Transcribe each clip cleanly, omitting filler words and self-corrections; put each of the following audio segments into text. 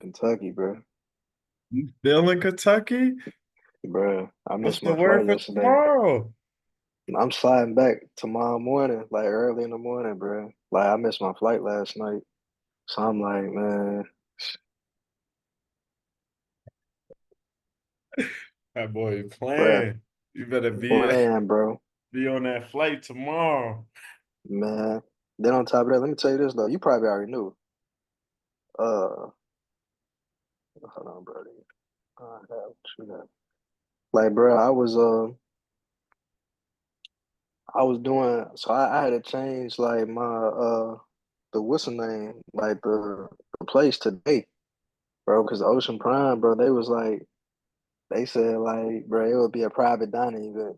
Kentucky, bro. You still in Kentucky? Bro, I What's missed the my word flight for yesterday. tomorrow? I'm sliding back tomorrow morning, like early in the morning, bro. Like I missed my flight last night, so I'm like, man, That boy bro, playing. You better playing, bro, be on that flight tomorrow. man. Then on top of that, let me tell you this though. You probably already knew. Uh, hold on, bro. I have you know. Like, bro, I was doing so I had to change like my the what's the name like the place today, bro, because Ocean Prime, bro, they was like. They said like, bro, it would be a private dining event.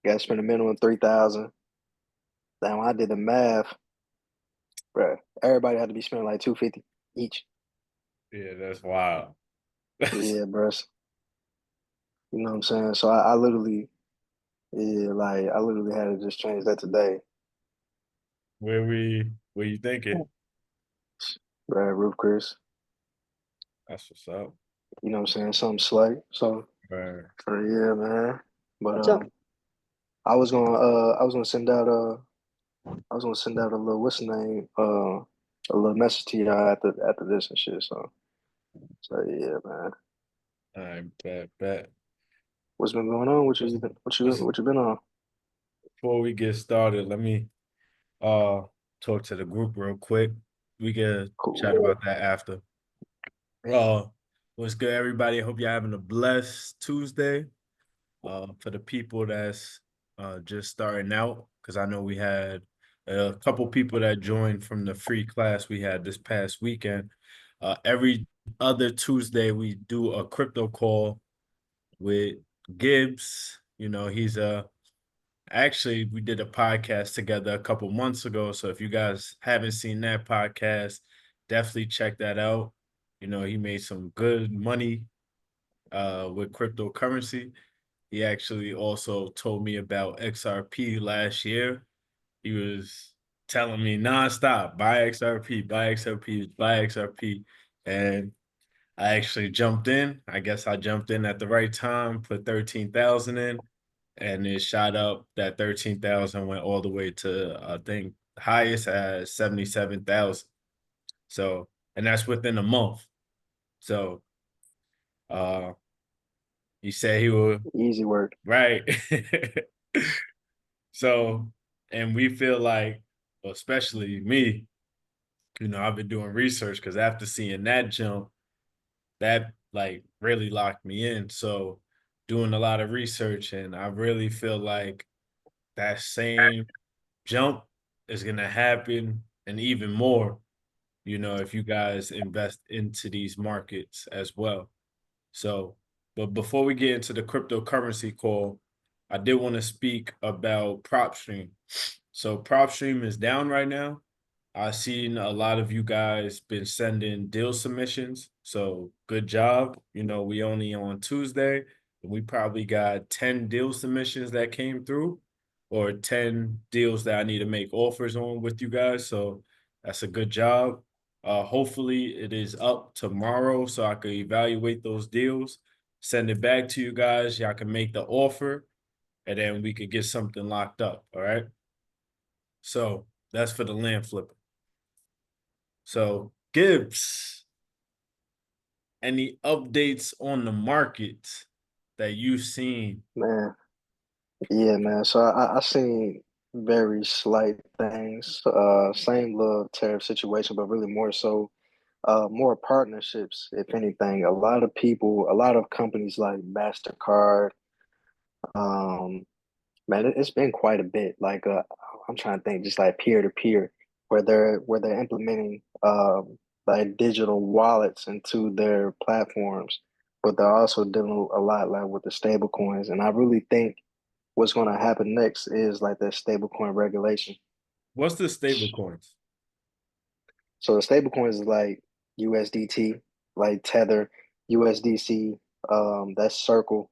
You gotta spend a minimum 3,000. Then when I did the math, bro, everybody had to be spending like 250 each. Yeah, that's wild. That's Yeah, bro. You know what I'm saying? So I literally, yeah, like I literally had to just change that today, where you thinking? bro. Roof Chris, That's what's up. you know what I'm saying? Something slight. Right. So yeah, man. But I was gonna send out a little what's the name a little message to y'all after this and shit. So yeah, man. All right, bet. What's been going on? What Let's, you let's what you been on? before we get started, let me uh talk to the group real quick. We can chat Cool. about that after. Uh what's good, everybody? I hope you're having a blessed Tuesday. For the people that's just starting out, because I know we had a couple people that joined from the free class we had this past weekend. Every other Tuesday, we do a crypto call with Gibbs. You know, he's a actually we did a podcast together a couple months ago. So if you guys haven't seen that podcast, definitely check that out. You know, he made some good money with cryptocurrency. He actually also told me about XRP last year. He was telling me nonstop, buy XRP, buy XRP, buy XRP. And I actually jumped in. I guess I jumped in at the right time, put 13,000 in, and it shot up. That 13,000 went all the way to, I think, highest as 77,000. So, and that's within a month. So, uh, he said he would, Easy work. right. So, and we feel like, well, especially me, you know, I've been doing research because after seeing that jump, that like really locked me in. So, doing a lot of research, and I really feel like that same jump is going to happen and even more, you know, if you guys invest into these markets as well. So, but before we get into the cryptocurrency call, I did want to speak about Propstream. So Propstream is down right now. I've seen a lot of you guys been sending deal submissions. So good job. You know, we only on Tuesday, and we probably got 10 deal submissions that came through, or 10 deals that I need to make offers on with you guys. So that's a good job. Hopefully it is up tomorrow so I can evaluate those deals, send it back to you guys. Y'all can make the offer, and then we could get something locked up. All right. So that's for the land flipper. So Gibbs, any updates on the market that you've seen? Man. Yeah, man. So I seen very slight things. Same little tariff situation, but really more so more partnerships, if anything. A lot of people, a lot of companies like MasterCard, um, man, it's been quite a bit. Like I'm trying to think, just like peer to peer, where they're implementing like digital wallets into their platforms, but they're also dealing a lot like with the stable coins. And I really think what's going to happen next is like the stable coin regulation. What's the stable coins? So the stable coins is like USDT, like Tether, USDC, that's Circle,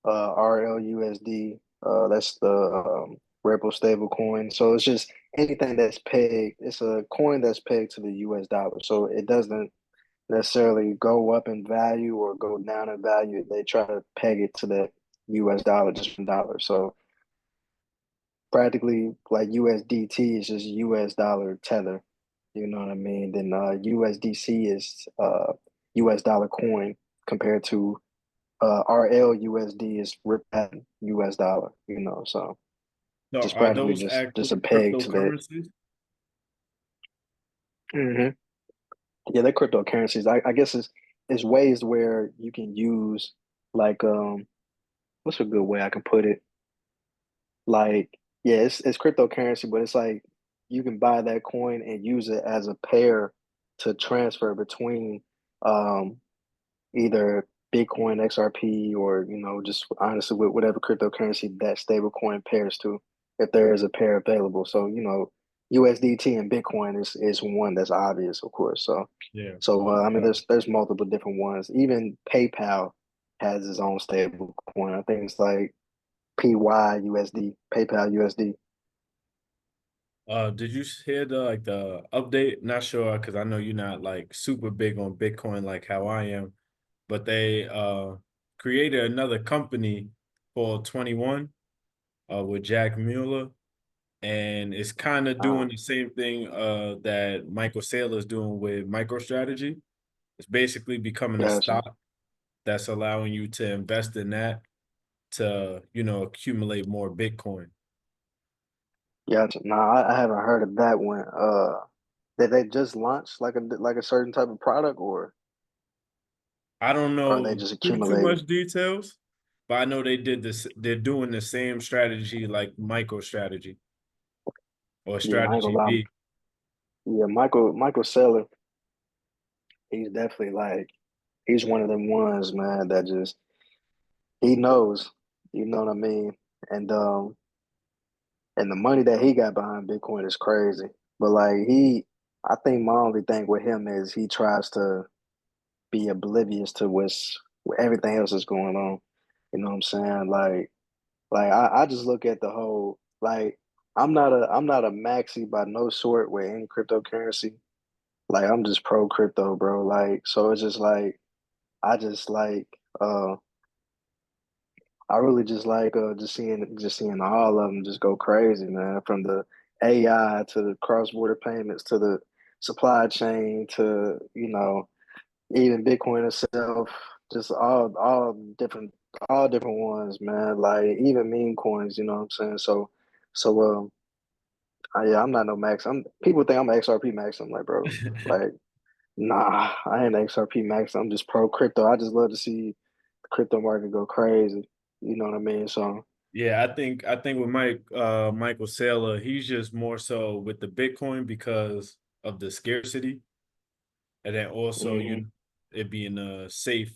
RLUSD. That's the Ripple stable coin. So it's just anything that's pegged. It's a coin that's pegged to the US dollar. So it doesn't necessarily go up in value or go down in value. They try to peg it to the US dollar, just $1. So practically like USDT is just US dollar tether. You know what I mean? Then USDC is US dollar coin compared to RLUSD is US dollar, you know, so No, just are practically those just a actually peg to that. cryptocurrencies? Hmm. Yeah, they're cryptocurrencies. I guess it's ways where you can use like what's a good way I can put it? Like, yeah, it's cryptocurrency, but it's like you can buy that coin and use it as a pair to transfer between um either Bitcoin, XRP, or just honestly with whatever cryptocurrency that stable coin pairs to, if there is a pair available. So, USDT and Bitcoin is one that's obvious, of course. So, Yeah. I mean, there's multiple different ones. Even PayPal has its own stable coin. I think it's like PYUSD, PayPal USD. Did you hear the update? Not sure because I know you're not like super big on Bitcoin like how I am, but they created another company called 21 with Jack Mueller, and it's kind of Uh, doing the same thing that Michael Saylor is doing with MicroStrategy. It's basically becoming a gotcha. stock that's allowing you to invest in that to, accumulate more Bitcoin. Gotcha. No, I haven't heard of that one. Did they just launch like a certain type of product, I don't or are they know just too accumulating? much details, but I know they did this. They're doing the same strategy like MicroStrategy or Yeah, I ain't Strategy gonna lie. B. Yeah, Michael Saylor, he's definitely like he's one of them ones, man, that just he knows, you know what I mean? And the money that he got behind Bitcoin is crazy. But like I think my only thing with him is he tries to be oblivious to what everything else is going on. You know what I'm saying? I just look at the whole like I'm not a maxi by no sort with any cryptocurrency. Like I'm just pro crypto, bro. Like so it's just like I just like I really just like just seeing all of them just go crazy, man. From the AI to the cross border payments to the supply chain to even Bitcoin itself, just all different ones, man. Like even meme coins, you know what I'm saying? Yeah, I'm not no max. People think I'm XRP max. I'm like, bro, like, nah, I ain't XRP max. I'm just pro crypto. I just love to see the crypto market go crazy. You know what I mean? So, Yeah, I think with Michael Saylor, he's just more so with the Bitcoin because of the scarcity, and then also mhm. it being a safe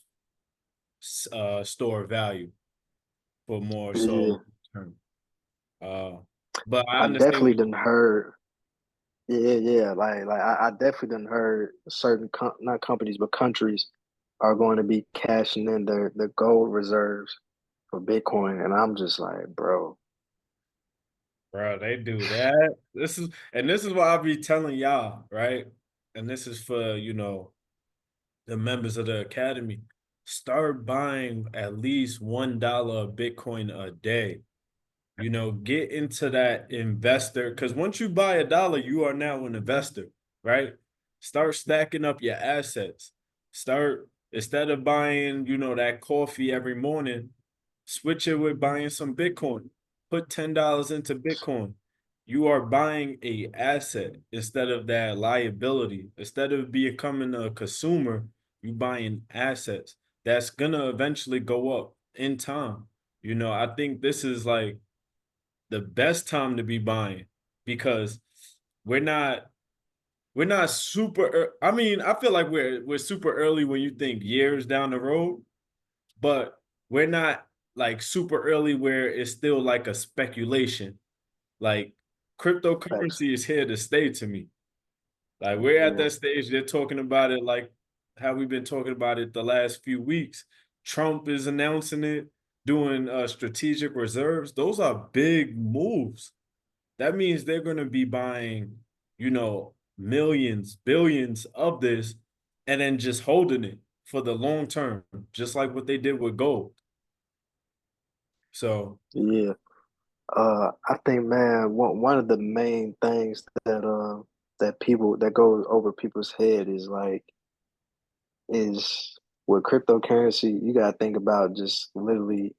store of value for more so Yeah, long term. Uh, but I I understand definitely what didn't heard. Yeah, yeah, like I definitely didn't heard certain not companies but countries are going to be cashing in their gold reserves for Bitcoin, and I'm just like, bro, Bro, they do that. This is what I'll be telling y'all, right? And this is for, the members of the academy. Start buying at least $1 of Bitcoin a day. Get into that investor because once you buy $1, you are now an investor, right? Start stacking up your assets. Start instead of buying, that coffee every morning, switch it with buying some Bitcoin. Put $10 into Bitcoin. You are buying a asset instead of that liability. Instead of becoming a consumer, you buying assets that's gonna eventually go up in time. I think this is like the best time to be buying because we're not I mean, I feel like we're super early when you think years down the road, but we're not like super early where it's still like a speculation. Like facts. cryptocurrency is here to stay to me. Like we're at Yeah, that stage, they're talking about it like how we've been talking about it the last few weeks. Trump is announcing it, doing strategic reserves. Those are big moves. That means they're going to be buying, millions, billions of this. and then just holding it for the long term, just like what they did with gold. So, Yeah. I think, man, one of the main things that people that goes over people's head is is with cryptocurrency, you gotta think about just literally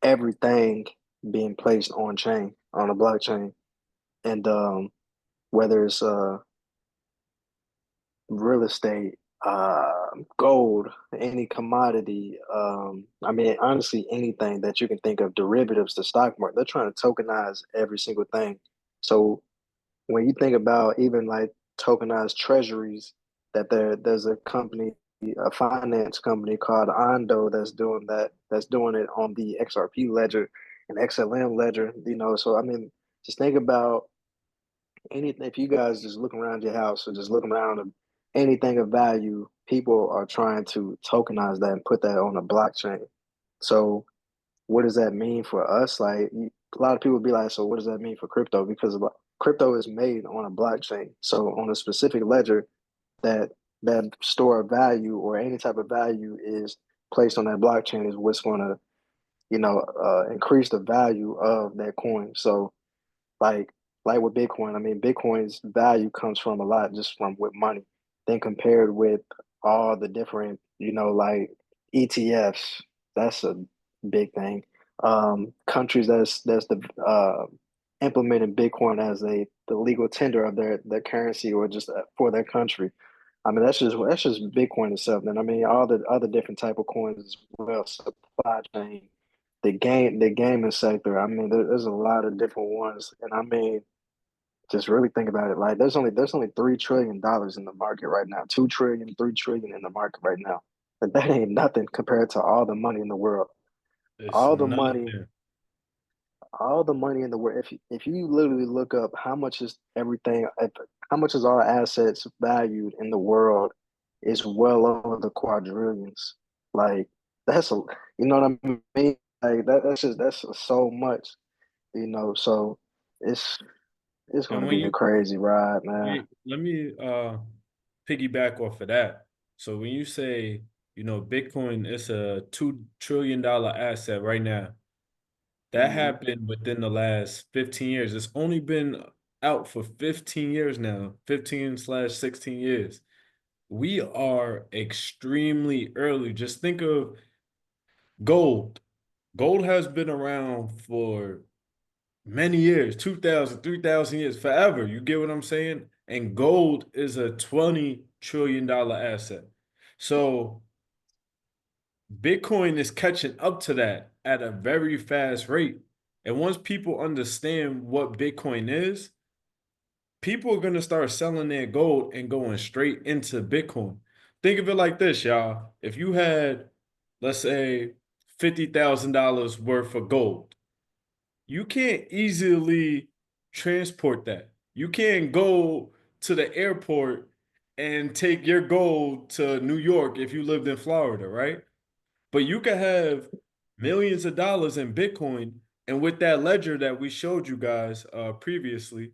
everything being placed on chain, on a blockchain. And whether it's real estate, gold, any commodity, I mean, honestly, anything that you can think of, derivatives, the stock market, they're trying to tokenize every single thing. So when you think about even like tokenized treasuries, there's a company, a finance company called Ondo that's doing that, that's doing it on the XRP ledger and XLM ledger, So I mean, just think about anything. If you guys just look around your house or just look around anything of value, people are trying to tokenize that and put that on a blockchain. So what does that mean for us? Like a lot of people be like, so what does that mean for crypto? Because crypto is made on a blockchain. So on a specific ledger, that that store of value or any type of value is placed on that blockchain is what's going to, increase the value of that coin. So like like with Bitcoin, I mean, Bitcoin's value comes from a lot just from with money. Then compared with all the different, like ETFs, that's a big thing. Countries that's the implementing Bitcoin as the legal tender of their currency or just for their country. I mean, that's just Bitcoin itself. And I mean, all the other different type of coins as well, supply chain, the gaming sector. I mean, there's a lot of different ones, and I mean, just really think about it. Like, there's only $3 trillion in the market right now. 2 trillion, 3 trillion in the market right now. But that ain't nothing compared to all the money in the world. it's All the money, nothing. all the money in the world. If you literally look up how much is everything, how much is all assets valued in the world, is well over the quadrillions. Like that's a, you know what I mean? Like that's so much. So it's it's And gonna when be a you crazy ride, man. let me piggyback off of that. So when you say, Bitcoin is a $2 trillion asset right now, that Mhm. happened within the last 15 years. It's only been out for 15 years now, 15/16 years. We are extremely early. Just think of gold. Gold has been around for many years, 2,000, 3,000 years, forever. You get what I'm saying? And gold is a $20 trillion asset. So Bitcoin is catching up to that at a very fast rate. And once people understand what Bitcoin is, people are going to start selling their gold and going straight into Bitcoin. Think of it like this, y'all. If you had, let's say, $50,000 worth of gold, you can't easily transport that. You can't go to the airport and take your gold to New York if you lived in Florida, right? But you could have millions of dollars in Bitcoin. And with that ledger that we showed you guys previously,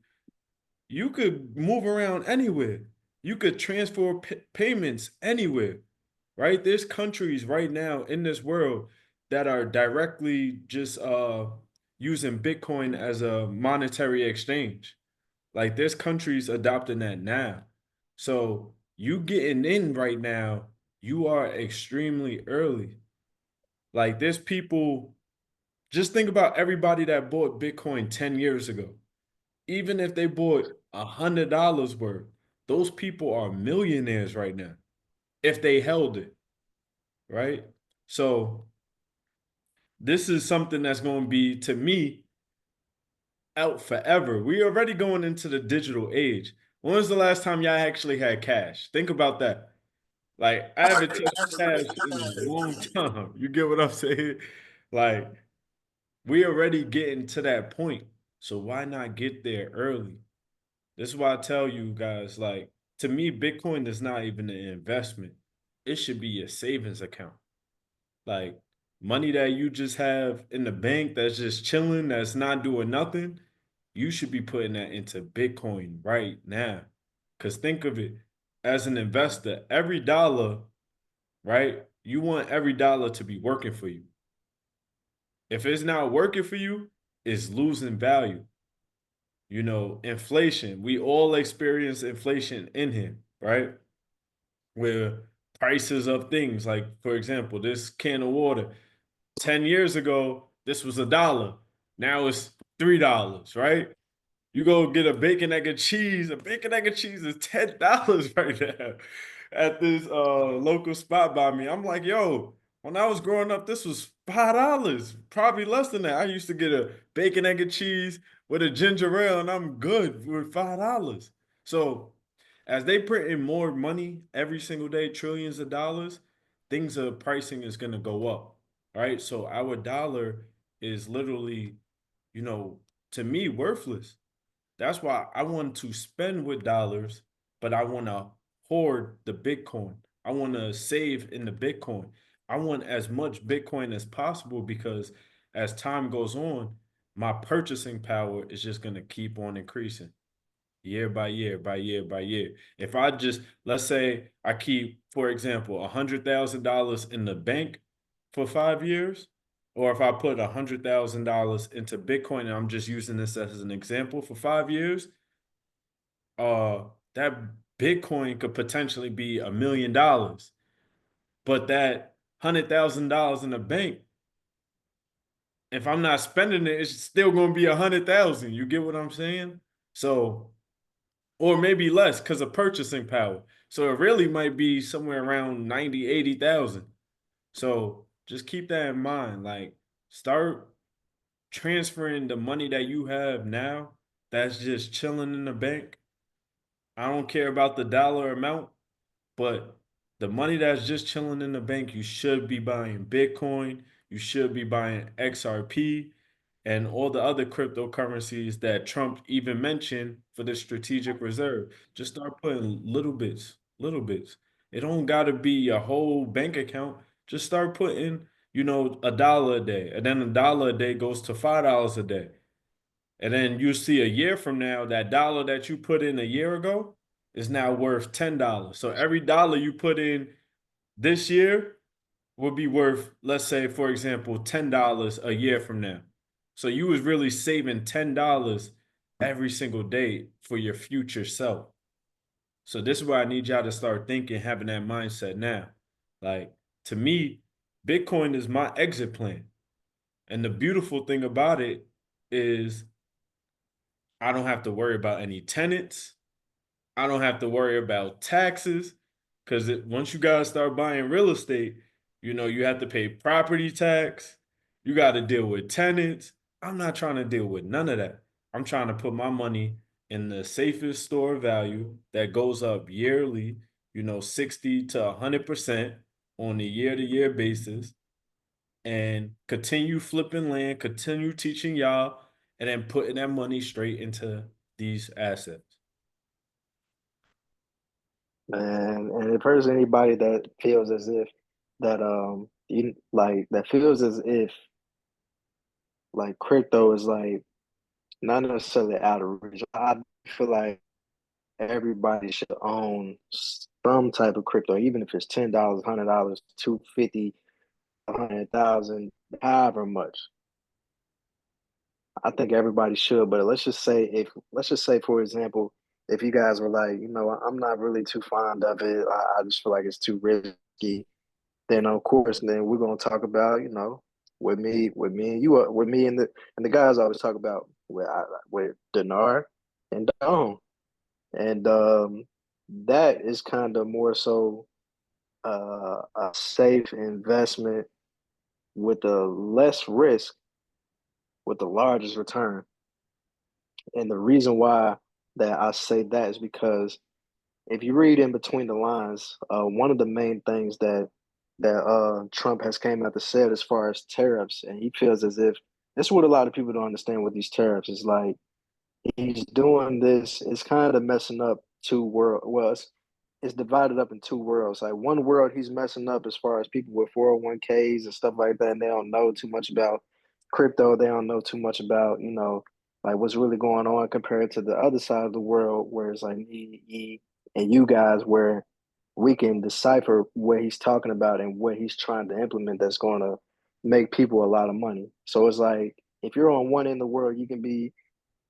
you could move around anywhere. You could transfer payments anywhere, right? There's countries right now in this world that are directly just using Bitcoin as a monetary exchange. Like there's countries adopting that now. So you getting in right now, you are extremely early. Like there's people, just think about everybody that bought Bitcoin 10 years ago. Even if they bought $100 worth, those people are millionaires right now if they held it, right? So this is something that's going to be, to me, out forever. We already going into the digital age. When was the last time y'all actually had cash? Think about that. Like I haven't touched cash in a long time. You get what I'm saying? Like we already getting to that point. So why not get there early? This is why I tell you guys, like, to me, Bitcoin is not even an investment. It should be a savings account. Like, money that you just have in the bank that's just chilling, that's not doing nothing, you should be putting that into Bitcoin right now. Because think of it, as an investor, every dollar, right? You want every dollar to be working for you. If it's not working for you, it's losing value. Inflation. We all experience inflation in here, right? Where prices of things, like for example, this can of water, 10 years ago, this was $1. Now it's $3, right? You go get a bacon, egg, and cheese. A bacon, egg, and cheese is $10 right now at this local spot by me. I'm like, yo, when I was growing up, this was $5, probably less than that. I used to get a bacon, egg, and cheese with a ginger ale, and I'm good with $5. So as they print in more money every single day, trillions of dollars, things of pricing is gonna go up. Right. So our dollar is literally, you know, to me, worthless. That's why I want to spend with dollars, but I want to hoard the Bitcoin. I want to save in the Bitcoin. I want as much Bitcoin as possible because as time goes on, my purchasing power is just going to keep on increasing year by year, by year by year. If I just, let's say I keep, for example, $100,000 in the bank for 5 years, or if I put $100,000 into Bitcoin, and I'm just using this as an example for 5 years, uh, that Bitcoin could potentially be $1 million, but that $100,000 in the bank, if I'm not spending it, it's still going to be 100,000. You get what I'm saying? So or maybe less because of purchasing power. So it really might be somewhere around 90, 80,000. So just keep that in mind. Like start transferring the money that you have now that's just chilling in the bank. I don't care about the dollar amount, but the money that's just chilling in the bank, you should be buying Bitcoin, you should be buying XRP, and all the other cryptocurrencies that Trump even mentioned for the strategic reserve. Just start putting little bits, little bits. It don't got to be a whole bank account. Just start putting, $1 a day, and then $1 a day goes to $5 a day. And then you see a year from now, that dollar that you put in a year ago is now worth $10. So every dollar you put in this year will be worth, let's say, for example, $10 a year from now. So you was really saving $10 every single day for your future self. So this is why I need y'all to start thinking, having that mindset now. Like to me, Bitcoin is my exit plan. And the beautiful thing about it is I don't have to worry about any tenants. I don't have to worry about taxes because once you guys start buying real estate, you have to pay property tax. You got to deal with tenants. I'm not trying to deal with none of that. I'm trying to put my money in the safest store of value that goes up yearly, 60 to 100% on a year to year basis and continue flipping land, continue teaching y'all, and then putting that money straight into these assets. And if there's anybody that feels as if that that feels as if like crypto is like not necessarily out of reach. I feel like everybody should own some type of crypto, even if it's $10, $100, 250, 100,000, however much. I think everybody should, but let's just say for example, if you guys were like, I'm not really too fond of it. I just feel like it's too risky. Then of course, then we're gonna talk about, with me and you, with me and the guys always talk about with Dinar and Don, and that is kind of more so a safe investment with a less risk with the largest return. And the reason why that I say that is because if you read in between the lines, one of the main things that Trump has came out to said as far as tariffs, and he feels as if this is what a lot of people don't understand with these tariffs is like he's doing this. It's kind of messing up two world. Well, it's divided up in two worlds. Like one world, he's messing up as far as people with 401ks and stuff like that, and they don't know too much about crypto. They don't know too much about like what's really going on compared to the other side of the world, where it's like and you guys where we can decipher what he's talking about and what he's trying to implement that's going to make people a lot of money. So it's like if you're on one end of the world, you can be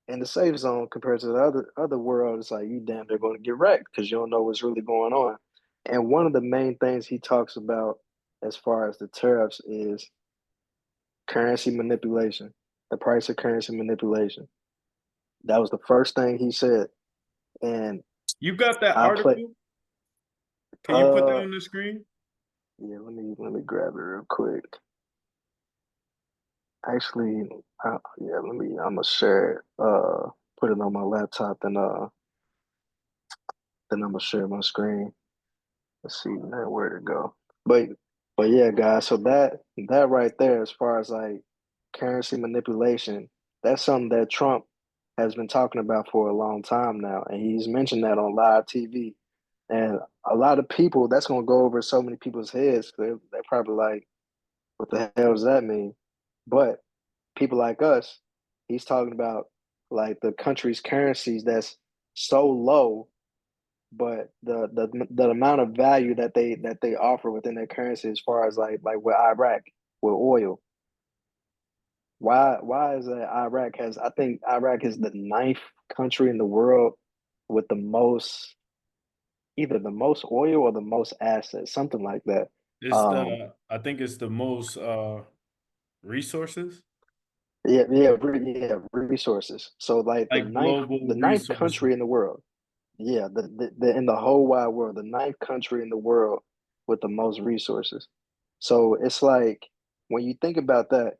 in the safe zone compared to the other world. It's like you damn they're going to get wrecked because you don't know what's really going on. And one of the main things he talks about as far as the tariffs is currency manipulation, the price of currency manipulation. That was the first thing he said. And You got that I play article? Can you put that uh on the screen? yeah, let me grab it real quick. Actually, yeah, I'm gonna share it, put it on my laptop, then I'm gonna share my screen. Let's see now where to go. But but yeah, guys, so that right there, as far as like currency manipulation, that's something that Trump has been talking about for a long time now, and he's mentioned that on live TV. And a lot of people, that's gonna go over so many people's heads. They're probably like, "What the hell does that mean?" But people like us, he's talking about like the country's currencies that's so low, but the amount of value that they offer within their currency, as far as like with Iraq with oil. Why is that Iraq has I think Iraq is the ninth country in the world with the most either the most oil or the most assets, something like that. It's Um, I think it's the most resources, yeah, resources. So like like the global ninth resources. country in the world. Yeah, the in the whole wide world, the ninth country in the world with the most resources. So it's like when you think about that,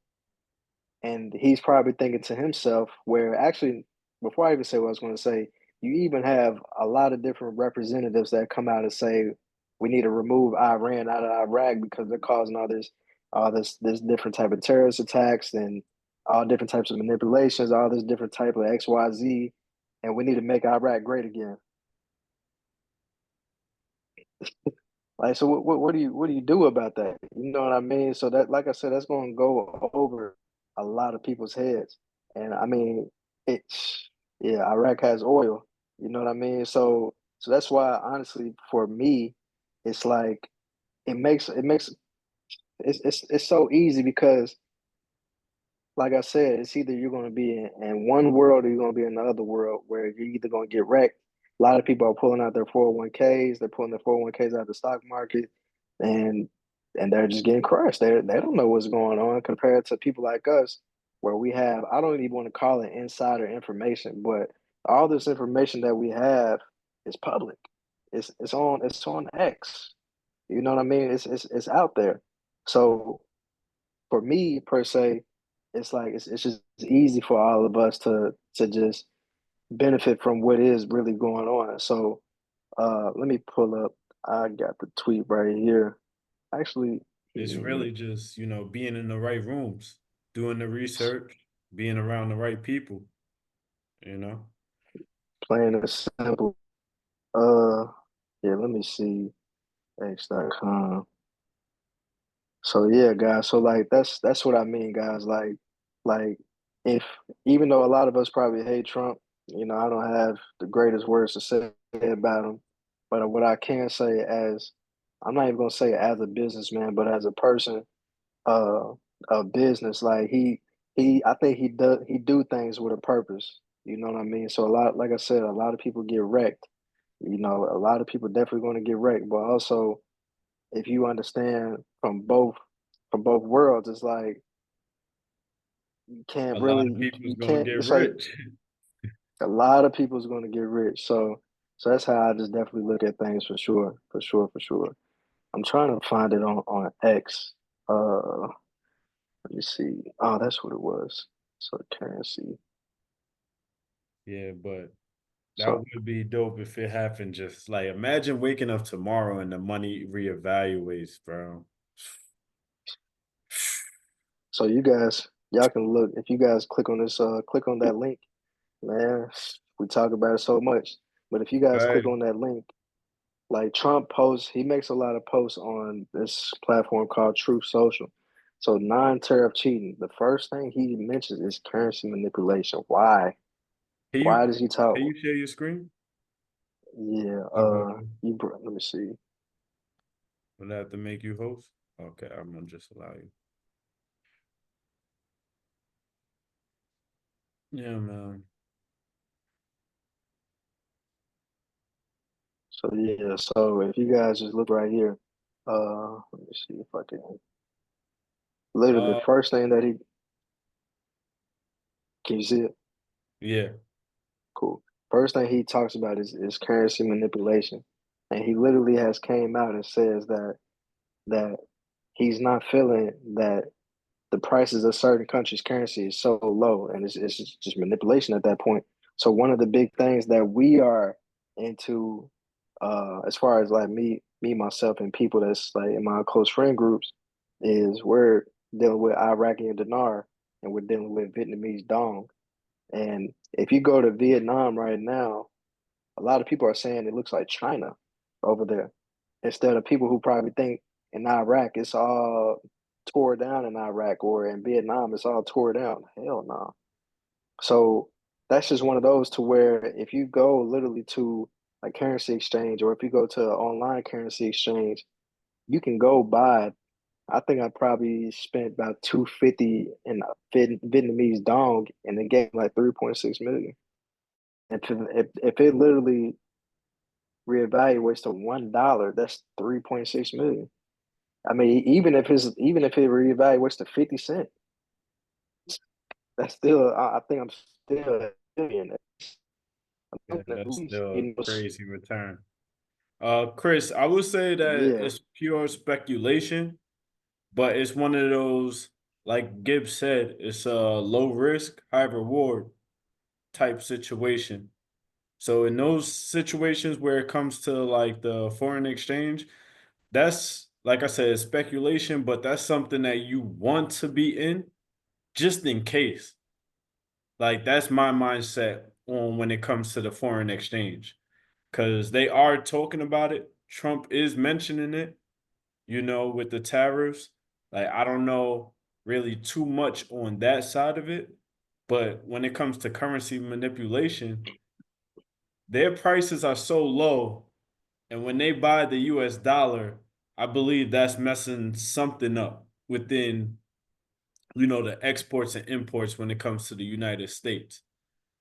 and he's probably thinking to himself, where actually, before I even say what I was going to say, you even have a lot of different representatives that come out and say we need to remove Iran out of Iraq because they're causing all this different type of terrorist attacks and all different types of manipulations, all this different type of XYZ, and we need to make Iraq great again. Like, so what do you do about that? You know what I mean? So that, like I said, that's going to go over a lot of people's heads. And I mean, it's yeah, Iraq has oil. You know what I mean? So that's why, honestly, for me, it's like it makes it's so easy because like I said, it's either you're going to be in one world or you're going to be in the other world where you're either going to get wrecked. A lot of people are pulling out their 401ks. They're pulling their 401ks out of the stock market, and and they're just getting crushed. They don't know what's going on compared to people like us, where we have I don't even want to call it insider information, but all this information that we have is public. It's on X. You know what I mean? It's out there. So for me per se, it's like it's just easy for all of us to just benefit from what is really going on. So let me pull up. I got the tweet right here. Actually, he It's didn't really just, being in the right rooms, doing the research, being around the right people, you know? plain and simple. Uh, yeah. Let me see X.com. So yeah, guys. So like that's what I mean, guys. Like if even though a lot of us probably hate Trump, I don't have the greatest words to say about him. But what I can say as I'm not even gonna say as a businessman, but as a person uh of business, like he I think he do things with a purpose. You know what I mean? So a lot like I said, a lot of people get wrecked. A lot of people definitely gonna get wrecked, but also if you understand from both worlds, it's like you can't A lot really of people's you gonna can't get it's like rich. a lot of people's going to get rich. So that's how I just definitely look at things for sure, for sure, for sure. I'm trying to find it on X. Let me see. Oh, that's what it was. So currency. Yeah, but that So would be dope if it happened. Just like imagine waking up tomorrow and the money reevaluates, bro. so y'all can look if you guys click on that link, man. We talk about it so much, but if you guys click Right. on that link, like Trump posts, he makes a lot of posts on this platform called Truth Social. So non-tariff cheating, the first thing he mentions is currency manipulation. Why? Can you Why does he talk? can you share your screen? Yeah. You Let me see. would I have to make you host? Okay, I'm gonna just allow you. Yeah, man. So yeah. So if you guys just look right here, let me see if I can. Literally, Uh, first thing that he can you see it? yeah, Cool. First thing he talks about is currency manipulation, and he literally has came out and says that he's not feeling that the prices of certain countries' currency is so low, and it's just manipulation at that point. So one of the big things that we are into, as far as like me myself and people that's like in my close friend groups, is we're dealing with Iraqi and dinar, and we're dealing with Vietnamese dong. And if you go to Vietnam right now, a lot of people are saying it looks like China over there, instead of people who probably think in Iraq it's all tore down in Iraq or in Vietnam it's all tore down. Hell no. So that's just one of those to where if you go literally to a currency exchange or if you go to an online currency exchange, you can go buy. I think I probably spent about 250 in a Vietnamese dong and it gave like 3.6 million. And if it literally reevaluates to $1, that's 3.6 million. I mean, even if it reevaluates to 50 cents, that's still I think I'm still a billion. yeah, At that's least, still a you know, crazy return. Chris, I would say that yeah, it's pure speculation, but it's one of those, like Gibbs said, it's a low risk, high reward type situation. So in those situations where it comes to like the foreign exchange, that's like I said, it's speculation, but that's something that you want to be in just in case. Like that's my mindset on when it comes to the foreign exchange because they are talking about it. Trump is mentioning it, with the tariffs. Like I don't know really too much on that side of it, but when it comes to currency manipulation, their prices are so low, and when they buy the US dollar, I believe that's messing something up within, the exports and imports when it comes to the United States.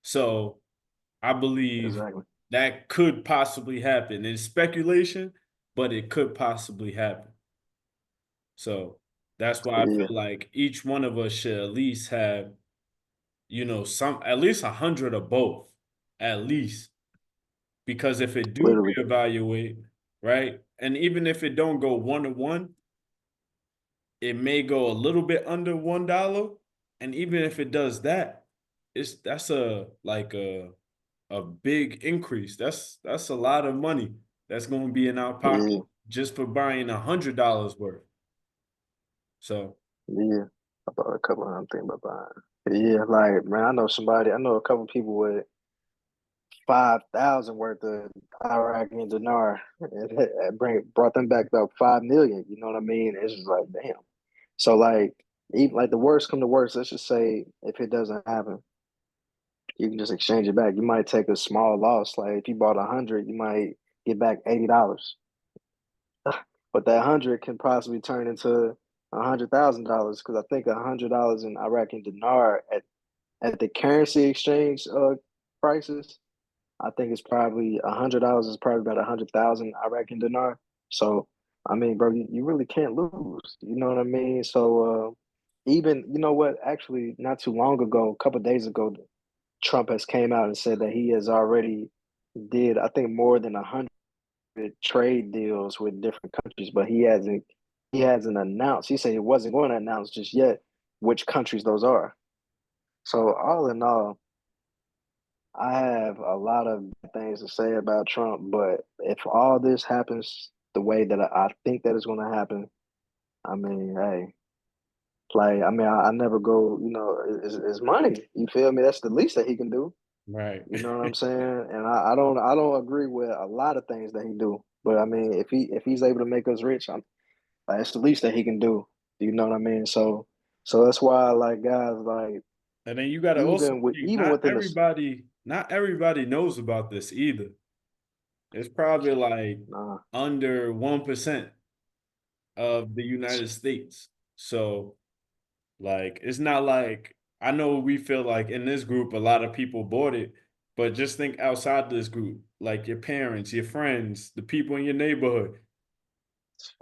So I believe exactly. that could possibly happen. It's speculation, but it could possibly happen. So that's why I Yeah, feel like each one of us should at least have, some at least 100 of both, at least. Because if it do literally. reevaluate, right? And even if it don't go 1 to 1, it may go a little bit under $1. And even if it does that, that's a big increase. That's a lot of money that's going to be in our pocket Yeah, just for buying $100 worth. So yeah. I bought a couple. I'm thinking about buying. Yeah, like man, I know a couple people with 5,000 worth of Iraqi and dinar, and it brought them back about 5 million. You know what I mean? It's just like damn. So like even like the worst come to worst, let's just say if it doesn't happen, you can just exchange it back. You might take a small loss. Like if you bought 100, you might get back $80. But that 100 can possibly turn into $100,000 because I think $100 in Iraqi dinar at the currency exchange prices, I think it's probably $100 is probably about 100,000 Iraqi dinar. So I mean, bro, you really can't lose. You know what I mean? So even you know what? Actually, not too long ago, a couple of days ago, Trump has came out and said that he has already did I think more than 100 trade deals with different countries, but he hasn't announced. He said he wasn't going to announce just yet which countries those are. So all in all, I have a lot of things to say about Trump, but if all this happens the way that I think that it's going to happen, I mean, hey, like I mean, I never go. You know, it's money. You feel me? That's the least that he can do. right. You know what I'm saying? And I don't agree with a lot of things that he do. But I mean, if he's able to make us rich, that's the least that he can do. You know what I mean? So that's why like guys like And then you got to also think even within the not everybody knows about this either. It's probably like Nah, under 1% of the United States. So like it's not like I know we feel like in this group a lot of people bought it, but just think outside this group, like your parents, your friends, the people in your neighborhood.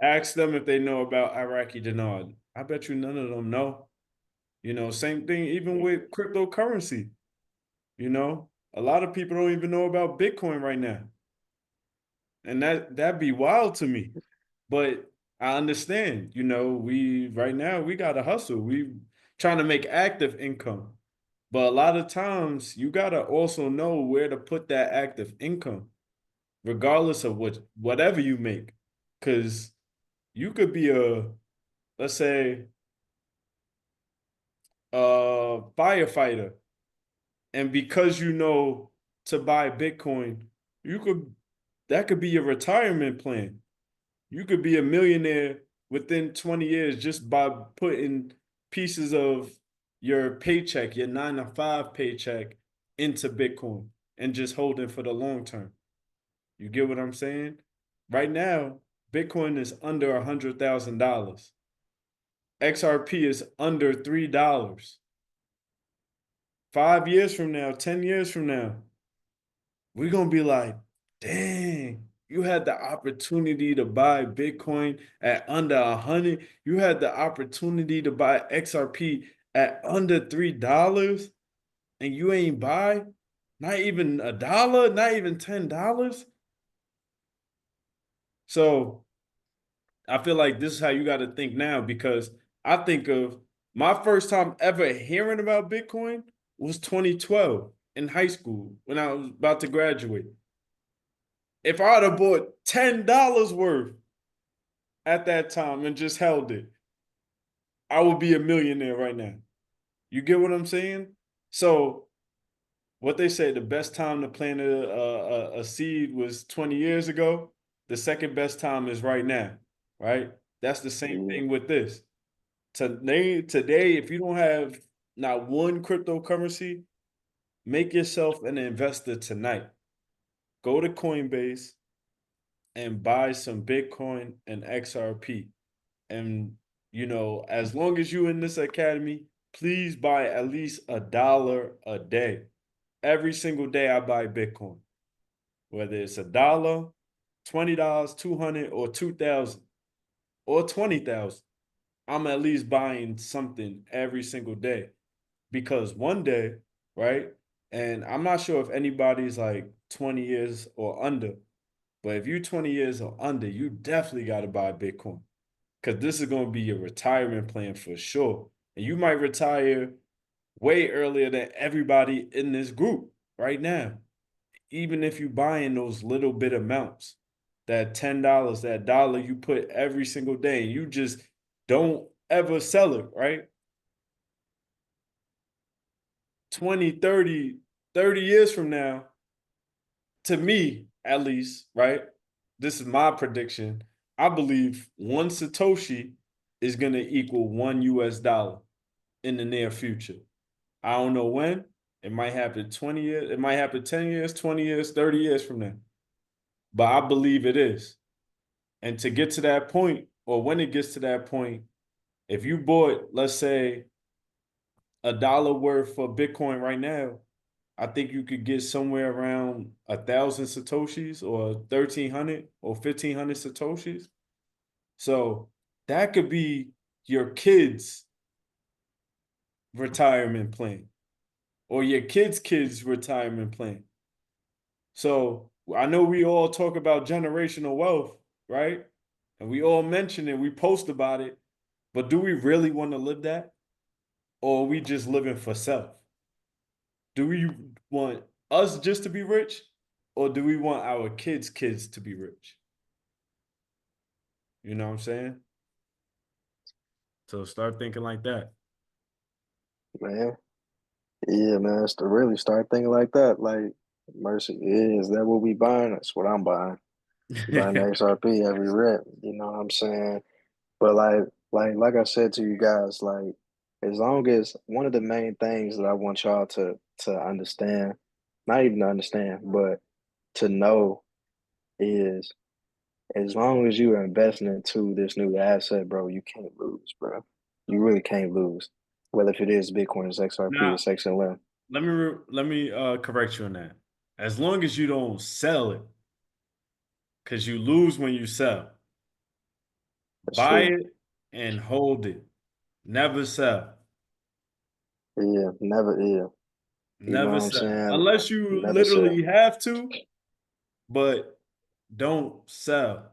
Ask them if they know about Iraqi dinar. I bet you none of them know. Same thing even with cryptocurrency. A lot of people don't even know about Bitcoin right now. And that'd be wild to me. But I understand, we right now we gotta hustle. We trying to make active income. But a lot of times you gotta also know where to put that active income, regardless of whatever you make. Cause you could be let's say a firefighter, and because you know to buy Bitcoin, you could that could be your retirement plan. You could be a millionaire within 20 years just by putting pieces of your paycheck, your 9 to 5 paycheck, into Bitcoin and just holding for the long term. You get what I'm saying? Right now, Bitcoin is under $100,000. XRP is under $3. 5 years from now, 10 years from now, we're gonna be like, dang, you had the opportunity to buy Bitcoin at under 100. You had the opportunity to buy XRP at under $3, and you ain't buy not even a dollar, not even $10. So I feel like this is how you got to think now, because I think of my first time ever hearing about Bitcoin was 2012 in high school when I was about to graduate. If I'd have bought $10 worth at that time and just held it, I would be a millionaire right now. You get what I'm saying? So, what they say, the best time to plant a seed was 20 years ago. The second best time is right now, right? That's the same yeah, thing with this. Today, if you don't have not one cryptocurrency, make yourself an investor tonight. Go to Coinbase and buy some Bitcoin and XRP. And as long as you in this academy, please buy at least $1 a day. Every single day I buy Bitcoin, whether it's $1, $20, 200, or 2,000, or 20,000. I'm at least buying something every single day, because one day, right? And I'm not sure if anybody's like 20 years or under, but if you're 20 years or under, you definitely got to buy Bitcoin, because this is going to be your retirement plan for sure. And you might retire way earlier than everybody in this group right now, even if you buying those little bit amounts, that $10, that dollar you put every single day, and you just don't ever sell it, right? 20, 30, 30 years from now, to me at least, right? This is my prediction. I believe one Satoshi is going to equal $1 in the near future. I don't know when. It might happen 20 years, it might happen 10 years, 20 years, 30 years from now. But I believe it is. And to get to that point, or when it gets to that point, if you bought, let's say, $1 worth for Bitcoin right now, I think you could get somewhere around 1,000 Satoshis, or 1,300 or 1,500 Satoshis. So that could be your kid's retirement plan, or your kid's retirement plan. So I know we all talk about generational wealth, right? And we all mention it, we post about it, but do we really want to live that? Or are we just living for self? Do we want us just to be rich? Or do we want our kids to be rich? You know what I'm saying? So start thinking like that. man. Yeah, man. It's to really start thinking like that. Like, mercy, yeah, is that what we buying? That's what I'm buying. Buying XRP every rep. You know what I'm saying? But like I said to you guys, like, as long as one of the main things that I want y'all to understand, not even to understand, but to know is as long as you're investing into this new asset, bro, you can't lose, bro. You really can't lose. Whether if it is Bitcoin, it's XRP, Now, it's XLM. let me correct you on that. As long as you don't sell it, because you lose when you sell. That's Buy true. it and hold it. Never sell. Yeah, never, yeah. You know what Never I'm sell. saying? Unless you Never sell. literally have to, but don't sell.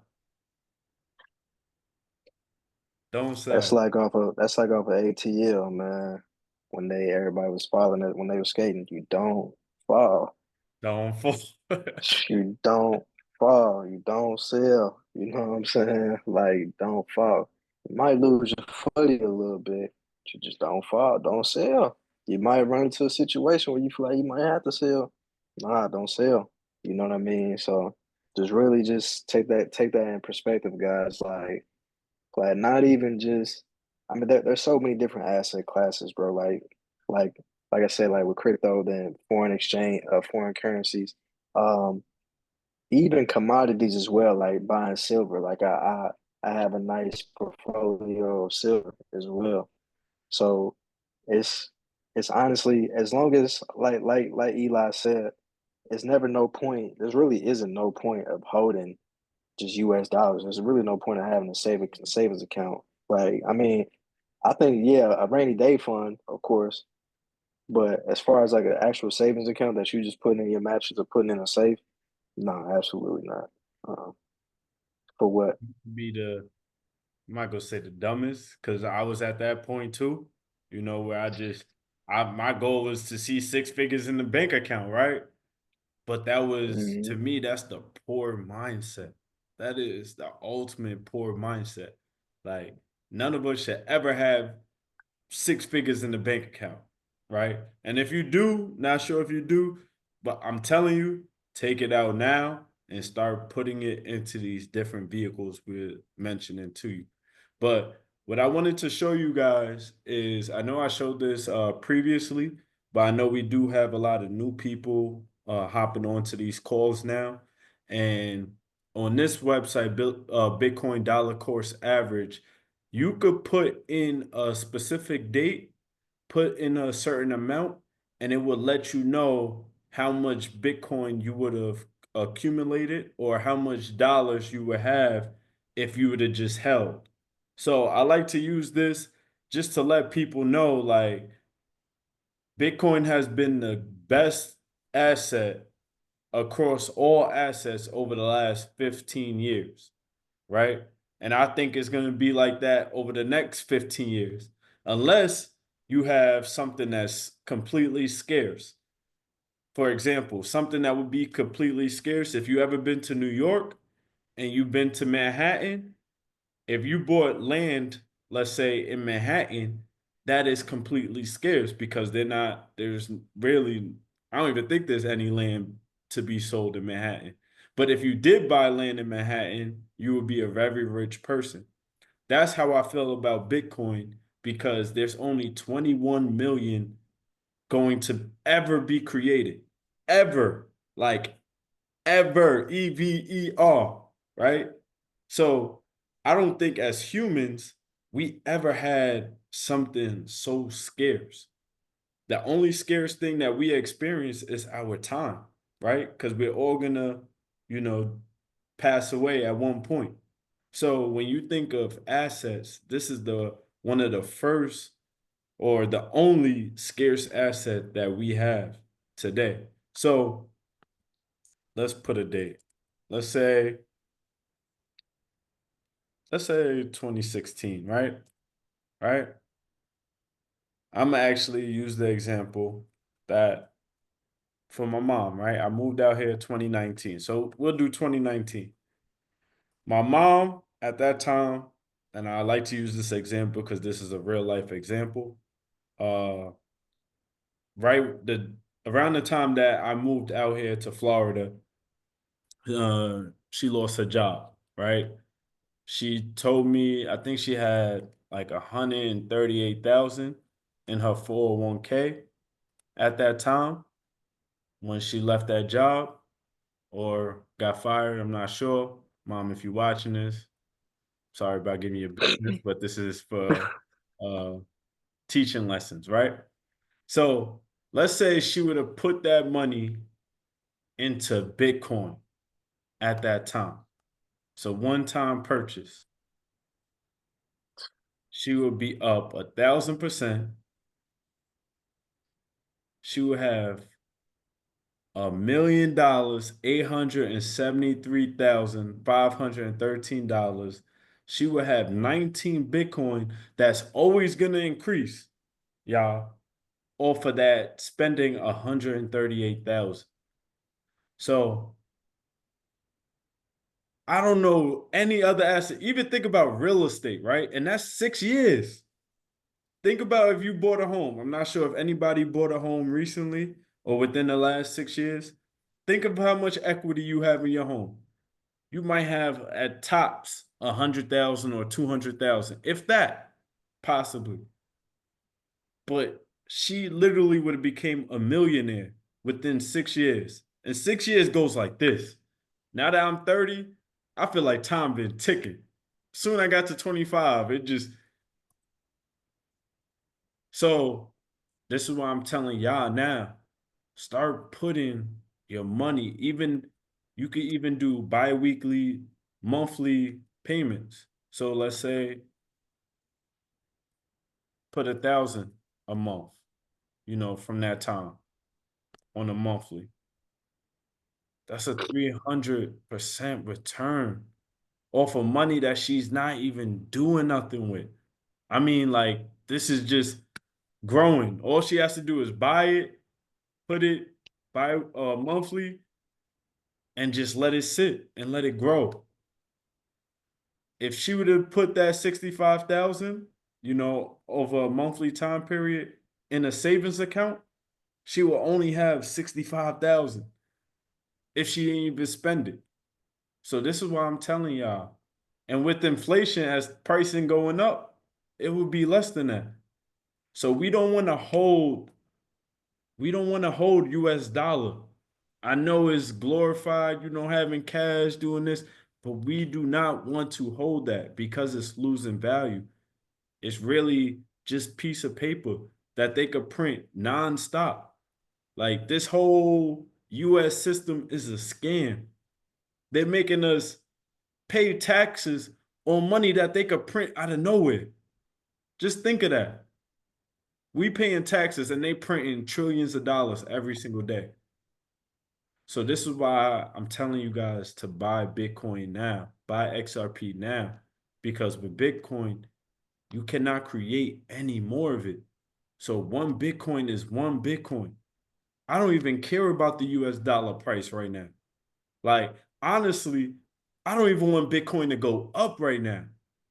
Don't sell. That's like off of ATL, man. When they everybody was falling it when they were skating, you don't fall. Don't fall. You don't fall. You don't sell. You know what I'm saying? Like, don't fall. You might lose your footing a little bit. But you just don't fall. Don't sell. You might run into a situation where you feel like you might have to sell. Nah, don't sell. You know what I mean? So just really just take that in perspective, guys. Like not even just I mean there's so many different asset classes, bro. Like like I said, like with crypto, then foreign exchange, foreign currencies. Um even commodities as well, like buying silver. I have a nice portfolio of silver as well. So it's it's honestly as long as like Eli said, it's never no point. There's really isn't no point of holding just US dollars. There's really no point of having a savings account. Like I mean, I think yeah, a rainy day fund, of course. But as far as like an actual savings account that you just putting in your mattress or putting in a safe, no, absolutely not. For what? Be the I'm not gonna say the dumbest because I was at that point too. Where I my goal was to see six figures in the bank account, right? But that was Hmm. to me, that's the poor mindset. That is the ultimate poor mindset. Like none of us should ever have six figures in the bank account, right? And if you do, not sure if you do, but I'm telling you, take it out now and start putting it into these different vehicles we're mentioning to you. But what I wanted to show you guys is I know I showed this previously, but I know we do have a lot of new people hopping onto these calls now. And on this website, Bitcoin Dollar Course Average, you could put in a specific date, put in a certain amount, and it will let you know how much Bitcoin you would have accumulated or how much dollars you would have if you would have just held. So I like to use this just to let people know like Bitcoin has been the best asset across all assets over the last 15 years, right? And I think it's going to be like that over the next 15 years, unless you have something that's completely scarce. For example, something that would be completely scarce if you ever been to New York and you've been to Manhattan, if you bought land, let's say in Manhattan, that is completely scarce because there's really, I don't even think there's any land to be sold in Manhattan. But if you did buy land in Manhattan, you would be a very rich person. That's how I feel about Bitcoin because there's only 21 million going to ever be created. Ever. Like ever. EVER. Right? So I don't think as humans we ever had something so scarce. The only scarce thing that we experience is our time, right? Because we're all gonna, you know, pass away at one point. So when you think of assets, this is the one of the first or the only scarce asset that we have today. So let's put a date. Let's say let's say 2016, right? Right? I'm gonna actually use the example that for my mom, right? I moved out here 2019. So we'll do 2019. My mom at that time, and I like to use this example because this is a real life example. Uh right the around the time that I moved out here to Florida, she lost her job, right? She told me I think she had like 138,000 in her 401k at that time when she left that job. or got fired. I'm not sure. Mom, if you're watching this, sorry about giving you business, but this is for uh, teaching lessons, right? So let's say she would have put that money into Bitcoin at that time. So one-time purchase, she would be up 1,000%. She would have $1,000,000 $873,513. She would have 19 Bitcoin that's always gonna increase, y'all, off of that spending 138,000. So I don't know any other asset. Even think about real estate, right? And that's 6 years. Think about if you bought a home. I'm not sure if anybody bought a home recently or within the last 6 years. Think of how much equity you have in your home. You might have at tops 100,000 or 200,000, if that, possibly. But she literally would have became a millionaire within 6 years. And 6 years goes like this. Now that I'm 30, I feel like time been ticking. Soon I got to 25. It just so this is why I'm telling y'all now. Start putting your money, even you could even do bi-weekly, monthly payments. So let's say put 1,000 a month, from that time on a monthly. That's a 300% return off of money that she's not even doing nothing with. I mean, like, this is just growing. All she has to do is buy it, put it buy monthly, and just let it sit and let it grow. If she would have put that 65,000, over a monthly time period in a savings account, she will only have 65,000 if she didn't even spend it. So this is why I'm telling y'all. And with inflation, as pricing going up, it would be less than that. So we don't want to hold US dollar. I know it's glorified, having cash doing this, but we do not want to hold that because it's losing value. It's really just piece of paper that they could print nonstop. Like this whole US system is a scam. They're making us pay taxes on money that they could print out of nowhere. Just think of that. We paying taxes and they printing trillions of dollars every single day. So this is why I'm telling you guys to buy Bitcoin now, buy XRP now, because with Bitcoin, you cannot create any more of it. So one Bitcoin is one Bitcoin. I don't even care about the US dollar price right now. Like, honestly, I don't even want Bitcoin to go up right now.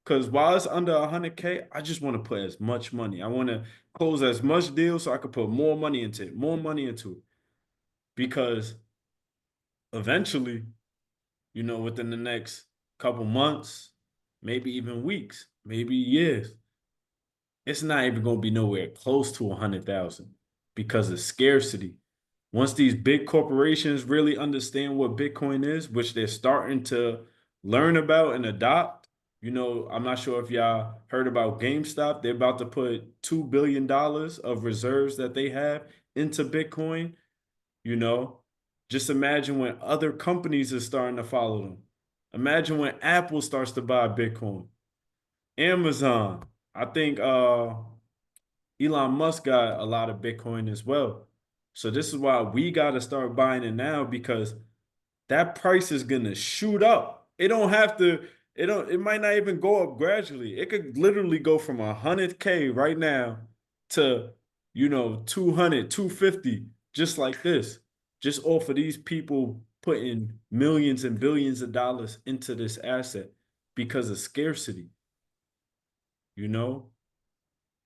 Because while it's under 100K, I just want to put as much money. I want to close as much deal so I could put more money into it, more money into it. Because eventually, within the next couple months, maybe even weeks, maybe years, it's not even going to be nowhere close to 100,000 because of scarcity. Once these big corporations really understand what Bitcoin is, which they're starting to learn about and adopt, I'm not sure if y'all heard about GameStop. They're about to put $2 billion of reserves that they have into Bitcoin. You know, just imagine when other companies are starting to follow them. Imagine when Apple starts to buy Bitcoin. Amazon. I think Elon Musk got a lot of Bitcoin as well. So this is why we got to start buying it now because that price is gonna shoot up. It might not even go up gradually. It could literally go from 100K right now to 200, 250, just like this, just off of these people putting millions and billions of dollars into this asset because of scarcity. You know,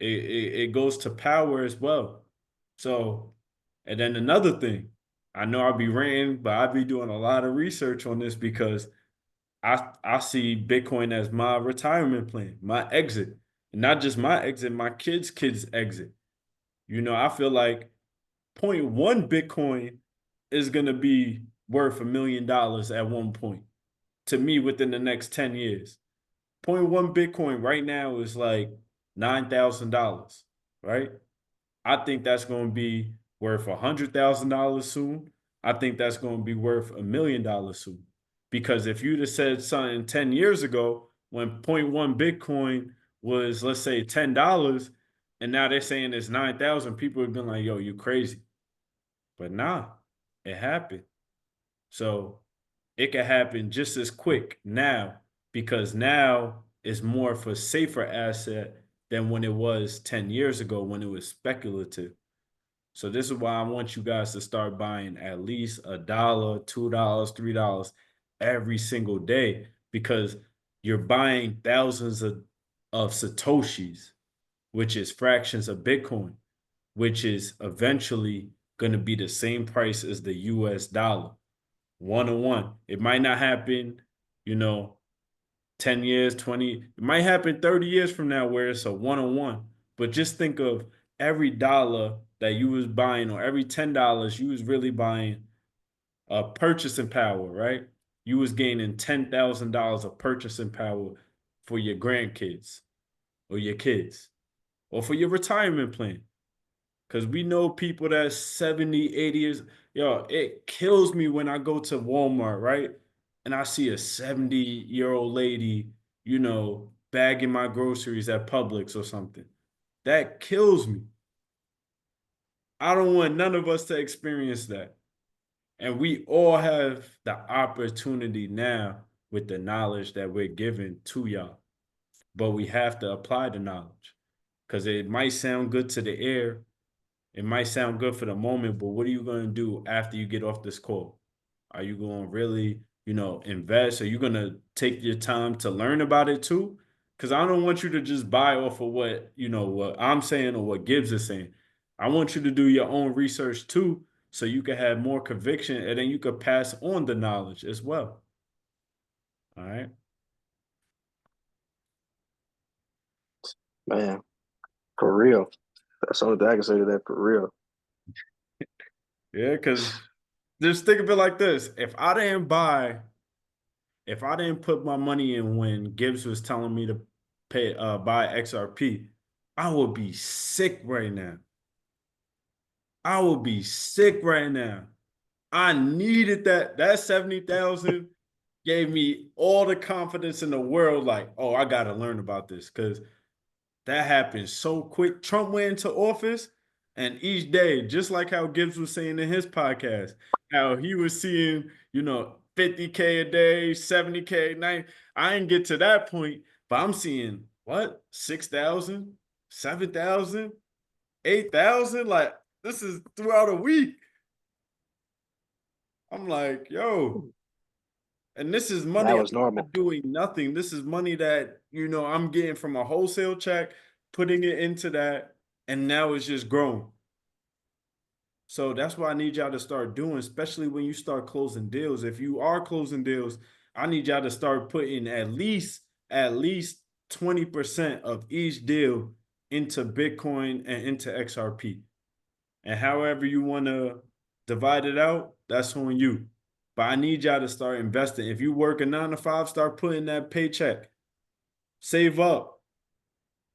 it goes to power as well. So, and then another thing, I know I'll be ranting, but I'll be doing a lot of research on this because I see Bitcoin as my retirement plan, my exit. And not just my exit, my kids' exit. I feel like point one Bitcoin is gonna be worth $1 million at one point to me within the next 10 years. Point one Bitcoin right now is like $9,000, right? I think that's going to be worth $100,000 soon. I think that's going to be worth $1 million soon. Because if you'd have said something 10 years ago when point one Bitcoin was, let's say, $10, and now they're saying it's 9,000, people have been like, yo, you crazy. But nah, it happened. So it can happen just as quick now because now it's more of a safer asset than when it was 10 years ago when it was speculative. So this is why I want you guys to start buying at least $1, $2, $3 every single day because you're buying thousands of Satoshis, which is fractions of Bitcoin, which is eventually going to be the same price as the US dollar. 101. It might not happen, you know, 10 years, 20, it might happen 30 years from now where it's a 101. But just think of every dollar that you was buying or every $10 you was really buying purchasing power, right? You was gaining $10,000 of purchasing power for your grandkids or your kids or for your retirement plan. Because we know people that's 70, 80 years. Yo, it kills me when I go to Walmart, right? And I see a 70-year-old lady, bagging my groceries at Publix or something. That kills me. I don't want none of us to experience that. And we all have the opportunity now with the knowledge that we're given to y'all. But we have to apply the knowledge because it might sound good to the air. It might sound good for the moment, but what are you going to do after you get off this call? Are you going to really, invest? Are you going to take your time to learn about it too? Because I don't want you to just buy off of what I'm saying or what Gibbs is saying. I want you to do your own research too, so you can have more conviction and then you could pass on the knowledge as well. All right. Man, for real. That's the only thing I can say to that for real. Yeah, because just think of it like this. If I didn't put my money in when Gibbs was telling me to buy XRP, I would be sick right now. I would be sick right now. I needed that. That 70,000 gave me all the confidence in the world. Like, oh, I gotta learn about this because that happened so quick. Trump went into office, and each day, just like how Gibbs was saying in his podcast, how he was seeing, 50K a day, 70K a night. I didn't get to that point, but I'm seeing what? 6,000, 7,000, 8,000. Like, this is throughout a week. I'm like, yo, and this is That money I'm was normal. not doing nothing. This is money that, I'm getting from a wholesale check, putting it into that, and now it's just grown. So that's what I need y'all to start doing, especially when you start closing deals. If you are closing deals, I need y'all to start putting at least 20% of each deal into Bitcoin and into XRP. And however you want to divide it out, that's on you. But I need y'all to start investing. If you work a 9 to 5, start putting that paycheck. Save up.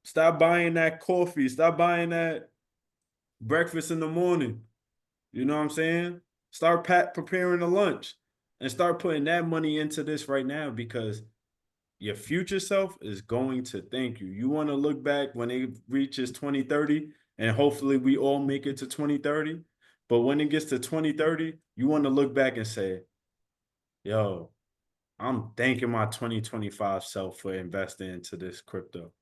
Stop buying that coffee. Stop buying that breakfast in the morning. You know what I'm saying? Start preparing the lunch and start putting that money into this right now because your future self is going to thank you. You want to look back when it reaches 2030, and hopefully we all make it to 2030. But when it gets to 2030, you want to look back and say, yo, I'm thanking my 2025 self for investing into this crypto.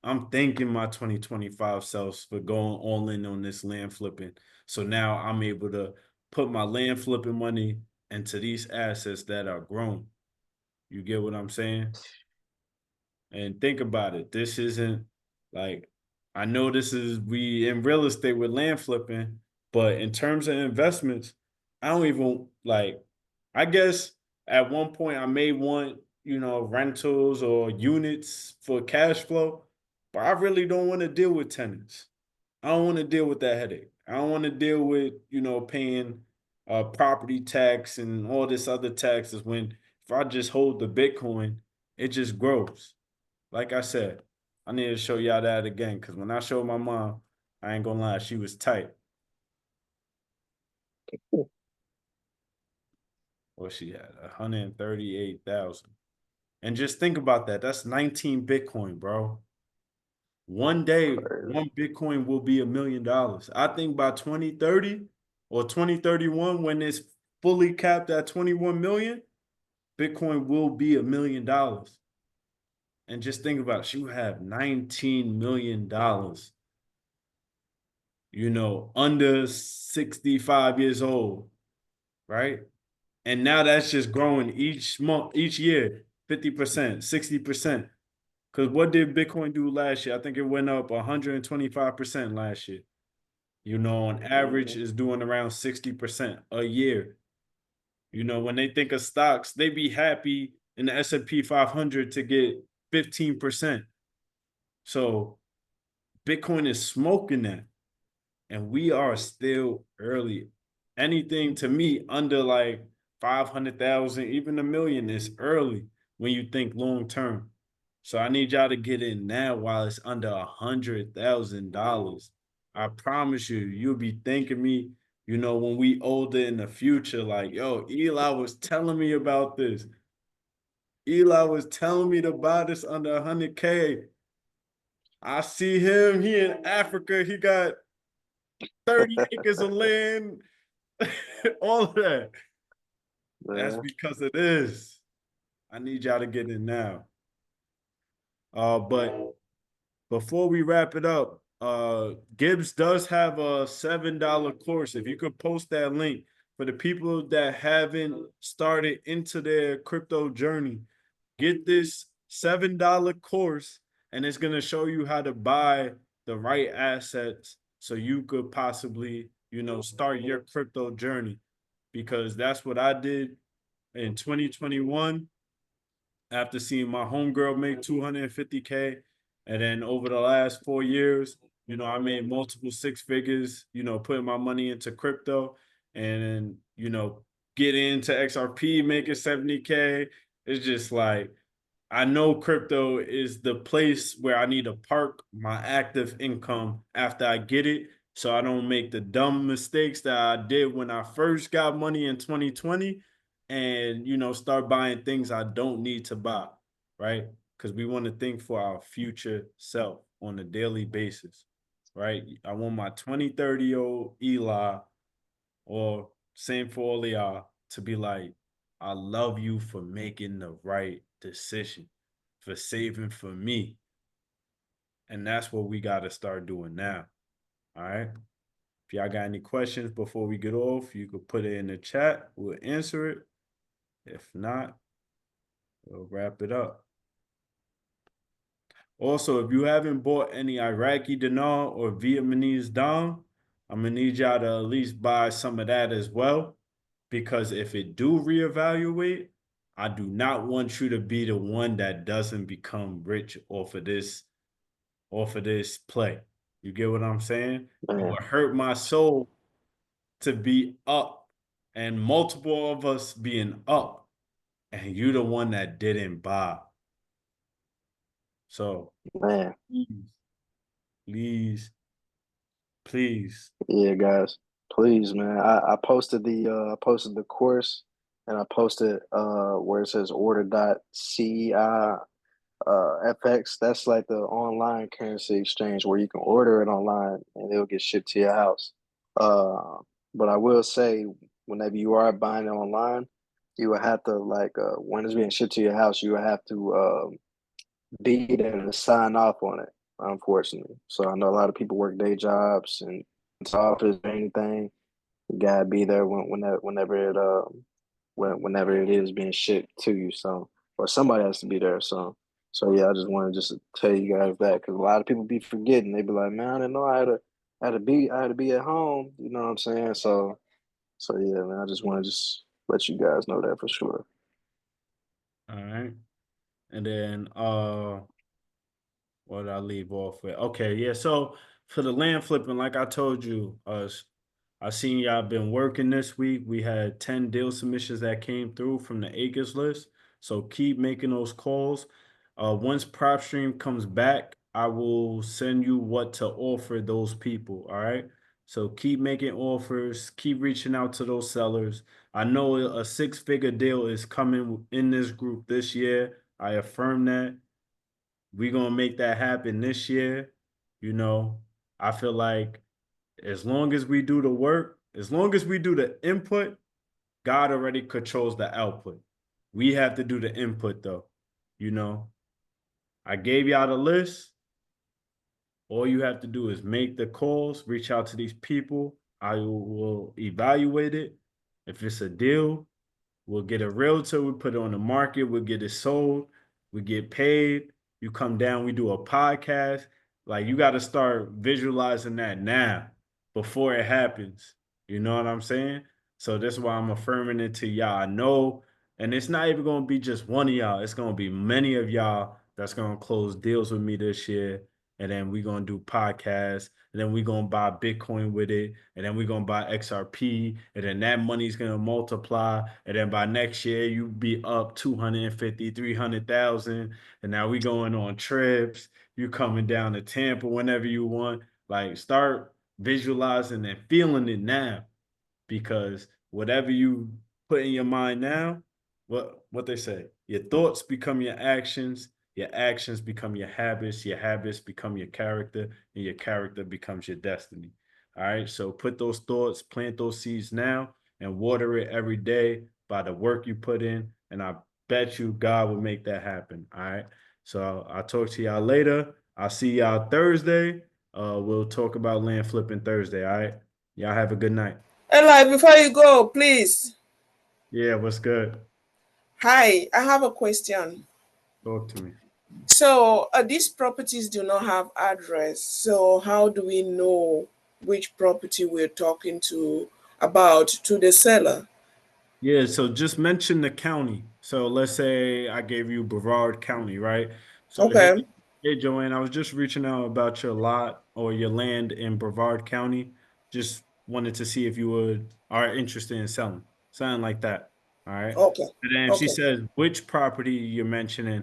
I'm thanking my 2025 self for going all in on this land flipping. So now I'm able to put my land flipping money into these assets that are grown. You get what I'm saying? And think about it. This isn't like, I know this is we in real estate with land flipping, but in terms of investments, I don't even like, I guess at one point I may want, rentals or units for cash flow, but I really don't want to deal with tenants. I don't want to deal with that headache. I don't want to deal with, paying. property tax and all this other taxes. When if I just hold the Bitcoin, it just grows. Like I said, I need to show y'all that again because when I showed my mom, I ain't gonna lie, she was tight. Well, she had 138,000. And just think about that. That's 19 Bitcoin, bro. One day, Crazy. one Bitcoin will be $1 million. I think by 2030 or 2031, when it's fully capped at 21 million, Bitcoin will be $1 million. And just think about it, you have $19 million, under 65 years old, right? And now that's just growing each month, each year, 50%, 60%. Because what did Bitcoin do last year? I think it went up 125% last year. On average, Mhm. is doing around 60% a year. When they think of stocks, they be happy in the S&P 500 to get 15%. So Bitcoin is smoking that. And we are still early. Anything to me under like 500,000, even 1 million is early when you think long term. So I need y'all to get in now while it's under $100,000. I promise you, you'll be thanking me, when we older in the future, like, yo, Eli was telling me about this. Eli was telling me to buy this under 100K. I see him. He in Africa. He got 30 acres of land, all of that. That's Yeah, because of this. I need y'all to get in now. But before we wrap it up, Gibbs does have a $7 course. If you could post that link for the people that haven't started into their crypto journey, get this $7 course, and it's gonna show you how to buy the right assets so you could possibly, start your crypto journey. Because that's what I did in 2021 after seeing my homegirl make 250K. And then over the last 4 years, I made multiple six figures, putting my money into crypto and, get into XRP, making 70K. It's just like, I know crypto is the place where I need to park my active income after I get it so I don't make the dumb mistakes that I did when I first got money in 2020 and start buying things I don't need to buy, right? Because we want to think for our future self on a daily basis, right? I want my 20, 30-year-old Eli or same for all of y'all to be like, I love you for making the right decision, for saving for me. And that's what we got to start doing now. All right. If y'all got any questions before we get off, you could put it in the chat. We'll answer it. If not, we'll wrap it up. Also, if you haven't bought any Iraqi dinar or Vietnamese dong, I'm gonna need y'all to at least buy some of that as well. Because if it do reevaluate, I do not want you to be the one that doesn't become rich off of this play. You get what I'm saying? It man, would hurt my soul to be up and multiple of us being up and you the one that didn't buy. So man. please, please, please. Yeah, guys, please, man. I posted the course, and I posted where it says order.ci FX. That's like the online currency exchange where you can order it online and it'll get shipped to your house. Uh, but I will say, whenever you are buying it online, you will have to when it's being shipped to your house, you will have to be there to sign off on it. Unfortunately, so I know a lot of people work day jobs and it's office or anything. You gotta be there whenever it is being shipped to you. So, or somebody has to be there. So yeah, I just wanted just to tell you guys that because a lot of people be forgetting. They be like, man, I didn't know I had to be at home. You know what I'm saying? So yeah, man, I just want to just let you guys know that for sure. All right. And then what did I leave off with? Okay, yeah. So for the land flipping, like I told you, I seen y'all been working this week. We had 10 deal submissions that came through from the acres list. So keep making those calls. Once Propstream comes back, I will send you what to offer those people. All right. So keep making offers, keep reaching out to those sellers. I know a six-figure deal is coming in this group this year. I affirm that. We're gonna make that happen this year. You know, I feel like as long as we do the work, as long as we do the input, God already controls the output. We have to do the input though. You know, I gave y'all the list. All you have to do is make the calls, reach out to these people. I will evaluate it. If it's a deal, we'll get a realtor, we put it on the market, we'll get it sold, we get paid. You come down, we do a podcast. Like you got to start visualizing that now before it happens. You know what I'm saying? So that's why I'm affirming it to y'all. I know, and it's not even going to be just one of y'all, it's going to be many of y'all that's going to close deals with me this year. And then we're going to do podcasts, and then we're going to buy Bitcoin with it, and then we're going to buy XRP, and then that money's going to multiply, and then by next year you be up 250, 300,000, and now we going on trips, you coming down to Tampa whenever you want. Like start visualizing and feeling it now, because whatever you put in your mind now, what they say, your thoughts become your actions become your habits become your character, and your character becomes your destiny. All right, so put those thoughts, plant those seeds now, and water it every day by the work you put in, and I bet you God will make that happen. All right, so I'll talk to y'all later. I'll see y'all Thursday. We'll talk about land flipping Thursday. All right, y'all have a good night. Eli, before you go, please. Yeah, what's good? Hi, I have a question. Talk to me. So, these properties do not have address. So, how do we know which property we're talking to about to the seller? Yeah, so just mention the county. So let's say I gave you Brevard County, right? So Okay, hey Joanne, I was just reaching out about your lot or your land in Brevard County. Just wanted to see if you would are interested in selling, something like that. All right. okay, And then if she okay, says which property you're mentioning,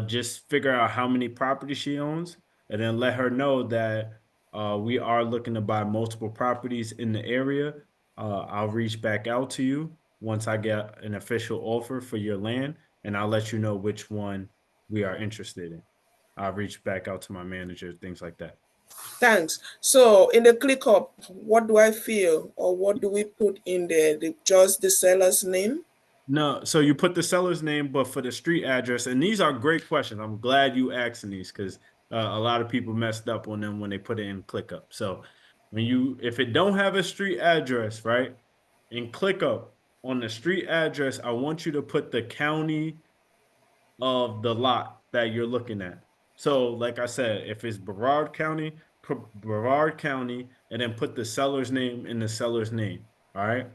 just figure out how many properties she owns, and then let her know that we are looking to buy multiple properties in the area. I'll reach back out to you once I get an official offer for your land, and I'll let you know which one we are interested in. I'll reach back out to my manager, things like that. thanks. So, in the ClickUp, what do I fill or what do we put in there? Just the seller's name? No, so you put the seller's name, but for the street address, and these are great questions. I'm glad you asking these because a lot of people messed up on them when they put it in ClickUp. So if it don't have a street address, right, in ClickUp on the street address, I want you to put the county of the lot that you're looking at. So, like I said, if it's Brevard County, put Brevard County, and then put the seller's name in the seller's name. All right.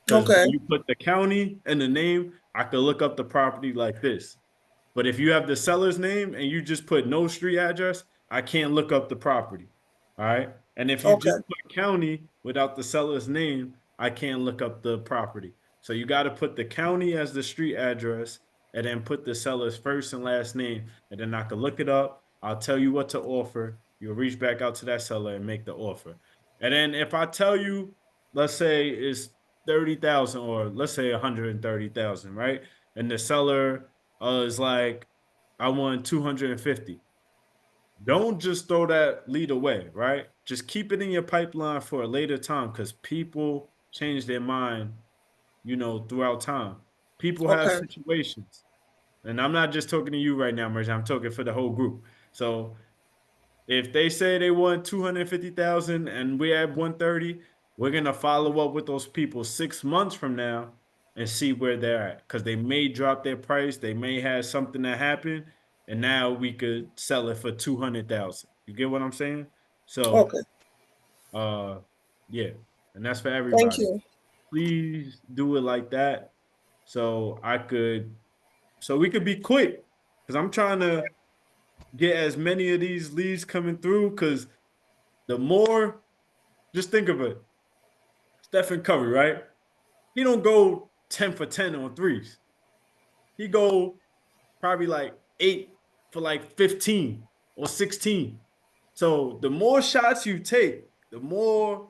Because when Okay, you put the county and the name, I could look up the property like this. But if you have the seller's name and you just put no street address, I can't look up the property. All right. And if you just okay, put county without the seller's name, I can't look up the property. So you got to put the county as the street address and then put the seller's first and last name. And then I can look it up. I'll tell you what to offer. You'll reach back out to that seller and make the offer. And then if I tell you, let's say it's 30,000 or let's say 130,000, right? And the seller is like, I want 250. Don't just throw that lead away, right? Just keep it in your pipeline for a later time because people change their mind, throughout time. People have okay, situations. And I'm not just talking to you right now, Merge. I'm talking for the whole group. So if they say they want 250,000 and we're at 130, we're gonna follow up with those people 6 months from now and see where they're at. Because they may drop their price, they may have something that happened, and now we could sell it for 200,000. You get what I'm saying? So okay. uh yeah, and that's for Thank everybody. you. Please do it like that so we could be quick. Because I'm trying to get as many of these leads coming through because the more, just think of it. Stephen Curry, right? He don't go 10 for 10 on threes. He go probably like 8 for like 15 or 16. So the more shots you take, the more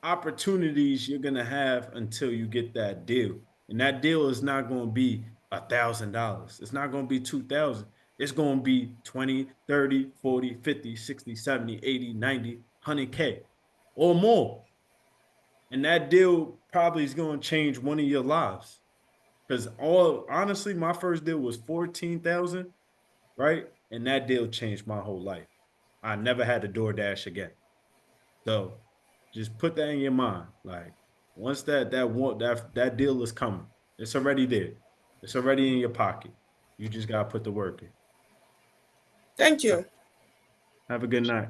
opportunities you're gonna have until you get that deal. And that deal is not gonna be $1,000. It's not gonna be 2,000. It's gonna be 20, 30, 40, 50, 60, 70, 80, 90, 100K or more. And that deal probably is gonna change one of your lives. Because all honestly, my first deal was 14,000, right? And that deal changed my whole life. I never had to DoorDash again. So just put that in your mind. Like once that deal is coming, it's already there. It's already in your pocket. You just gotta put the work in. Thank you. Have a good night.